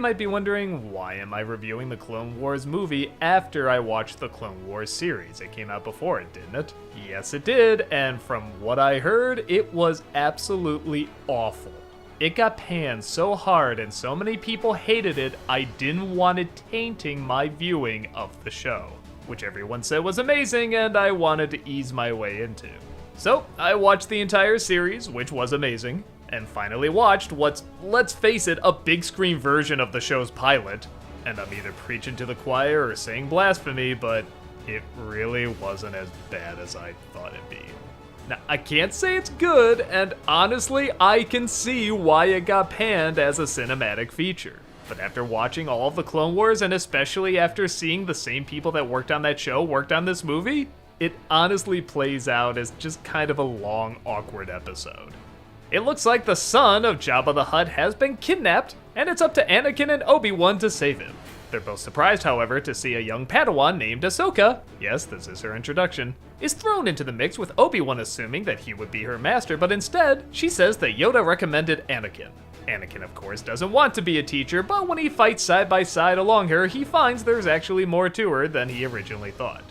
you might be wondering, why am I reviewing the Clone Wars movie after I watched the Clone Wars series? It came out before it, didn't it? Yes, it did, and from what I heard, it was absolutely awful. It got panned so hard and so many people hated it, I didn't want it tainting my viewing of the show, which everyone said was amazing and I wanted to ease my way into. So, I watched the entire series, which was amazing, and finally watched what's, let's face it, a big screen version of the show's pilot. And I'm either preaching to the choir or saying blasphemy, but it really wasn't as bad as I thought it'd be. Now, I can't say it's good, and honestly, I can see why it got panned as a cinematic feature. But after watching all of the Clone Wars, and especially after seeing the same people that worked on that show worked on this movie, it honestly plays out as just kind of a long, awkward episode. It looks like the son of Jabba the Hutt has been kidnapped, and it's up to Anakin and Obi-Wan to save him. They're both surprised, however, to see a young Padawan named Ahsoka, yes, this is her introduction, is thrown into the mix, with Obi-Wan assuming that he would be her master, but instead, she says that Yoda recommended Anakin. Anakin, of course, doesn't want to be a teacher, but when he fights side by side along her, he finds there's actually more to her than he originally thought.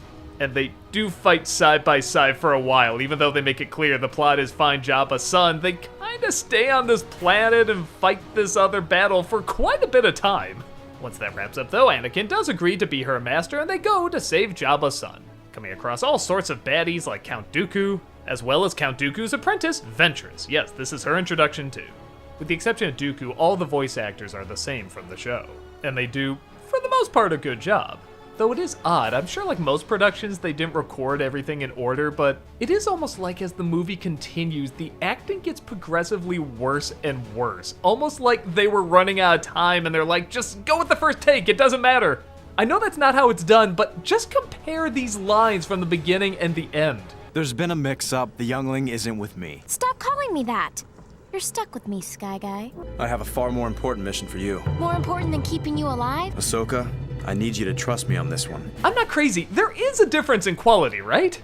And they do fight side by side for a while, even though they make it clear the plot is find Jabba's son. They kinda stay on this planet and fight this other battle for quite a bit of time. Once that wraps up though, Anakin does agree to be her master and they go to save Jabba's son, coming across all sorts of baddies like Count Dooku, as well as Count Dooku's apprentice, Ventress. Yes, this is her introduction too. With the exception of Dooku, all the voice actors are the same from the show, and they do, for the most part, a good job. Though it is odd, I'm sure like most productions they didn't record everything in order, but it is almost like as the movie continues, the acting gets progressively worse and worse. Almost like they were running out of time and they're like, just go with the first take, it doesn't matter. I know that's not how it's done, but just compare these lines from the beginning and the end. There's been a mix-up, the youngling isn't with me. Stop calling me that. You're stuck with me, Sky Guy. I have a far more important mission for you. More important than keeping you alive? Ahsoka, I need you to trust me on this one. I'm not crazy, there is a difference in quality, right?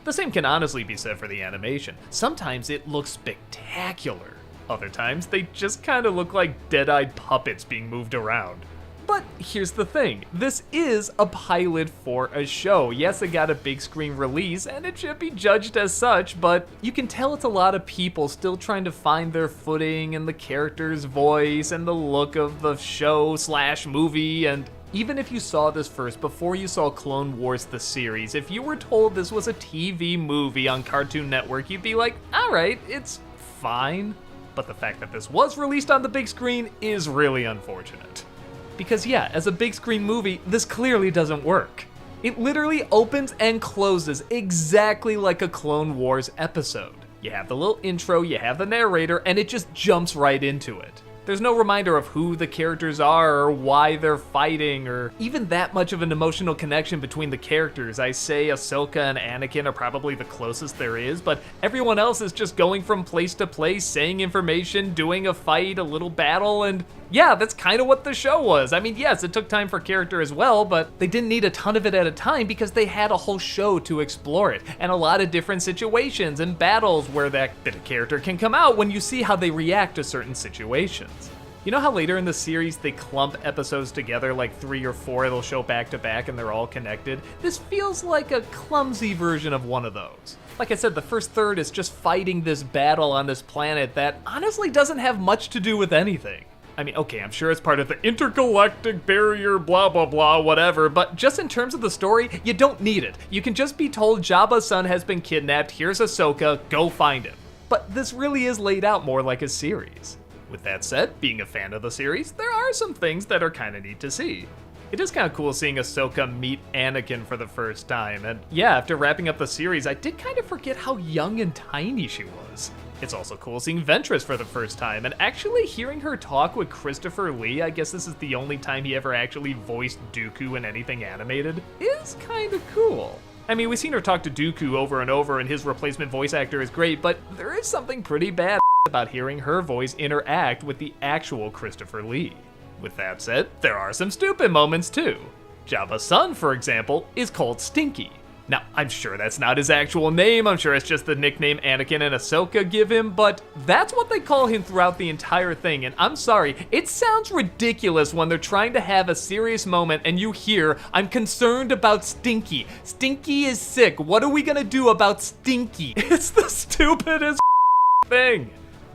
The same can honestly be said for the animation. Sometimes it looks spectacular. Other times they just kind of look like dead-eyed puppets being moved around. But here's the thing, this is a pilot for a show. Yes, it got a big screen release and it should be judged as such, but you can tell it's a lot of people still trying to find their footing and the character's voice and the look of the show / movie. And even if you saw this first before you saw Clone Wars the series, if you were told this was a TV movie on Cartoon Network, you'd be like, alright, it's fine. But the fact that this was released on the big screen is really unfortunate. Because yeah, as a big screen movie, this clearly doesn't work. It literally opens and closes exactly like a Clone Wars episode. You have the little intro, you have the narrator, and it just jumps right into it. There's no reminder of who the characters are or why they're fighting or even that much of an emotional connection between the characters. I say Ahsoka and Anakin are probably the closest there is, but everyone else is just going from place to place, saying information, doing a fight, a little battle, and yeah, that's kind of what the show was. I mean, yes, it took time for character as well, but they didn't need a ton of it at a time because they had a whole show to explore it, and a lot of different situations and battles where that bit of character can come out when you see how they react to certain situations. You know how later in the series they clump episodes together, like 3 or 4, it'll show back to back and they're all connected? This feels like a clumsy version of one of those. Like I said, the first third is just fighting this battle on this planet that honestly doesn't have much to do with anything. I mean, okay, I'm sure it's part of the intergalactic barrier, blah, blah, blah, whatever, but just in terms of the story, you don't need it. You can just be told Jabba's son has been kidnapped, here's Ahsoka, go find him. But this really is laid out more like a series. With that said, being a fan of the series, there are some things that are kinda neat to see. It is kinda cool seeing Ahsoka meet Anakin for the first time, and yeah, after wrapping up the series, I did kind of forget how young and tiny she was. It's also cool seeing Ventress for the first time, and actually hearing her talk with Christopher Lee, I guess this is the only time he ever actually voiced Dooku in anything animated, is kinda cool. I mean, we've seen her talk to Dooku over and over, and his replacement voice actor is great, but there is something pretty bad about hearing her voice interact with the actual Christopher Lee. With that said, there are some stupid moments too. Jabba's son, for example, is called Stinky. Now, I'm sure that's not his actual name, I'm sure it's just the nickname Anakin and Ahsoka give him, but that's what they call him throughout the entire thing, and I'm sorry, it sounds ridiculous when they're trying to have a serious moment and you hear, "I'm concerned about Stinky. Stinky is sick. What are we gonna do about Stinky?" It's the stupidest thing.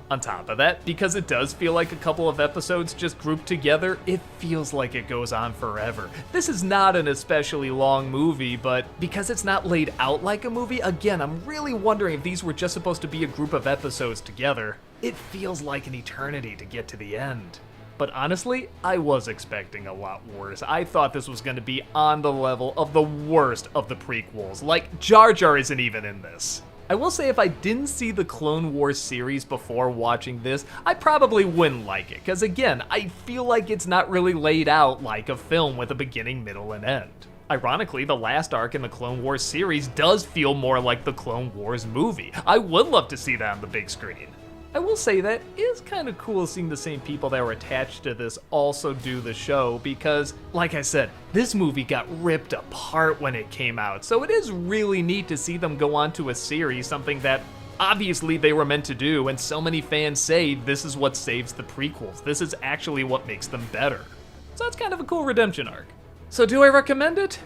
On top of that, because it does feel like a couple of episodes just grouped together, it feels like it goes on forever. This is not an especially long movie, but because it's not laid out like a movie, again, I'm really wondering if these were just supposed to be a group of episodes together. It feels like an eternity to get to the end. But honestly, I was expecting a lot worse. I thought this was going to be on the level of the worst of the prequels. Like, Jar Jar isn't even in this. I will say if I didn't see the Clone Wars series before watching this, I probably wouldn't like it, because again, I feel like it's not really laid out like a film with a beginning, middle, and end. Ironically, the last arc in the Clone Wars series does feel more like the Clone Wars movie. I would love to see that on the big screen. I will say that it is kind of cool seeing the same people that were attached to this also do the show because, like I said, this movie got ripped apart when it came out, so it is really neat to see them go on to a series, something that obviously they were meant to do, and so many fans say this is what saves the prequels. This is actually what makes them better. So that's kind of a cool redemption arc. So do I recommend it?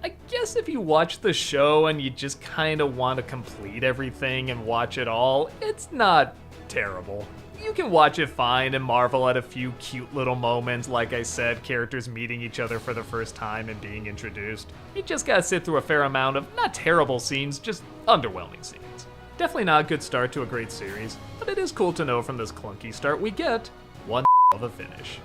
I guess if you watch the show and you just kind of want to complete everything and watch it all, it's not terrible. You can watch it fine and marvel at a few cute little moments, like I said, characters meeting each other for the first time and being introduced. You just gotta sit through a fair amount of not terrible scenes, just underwhelming scenes. Definitely not a good start to a great series, but it is cool to know from this clunky start we get one of a finish.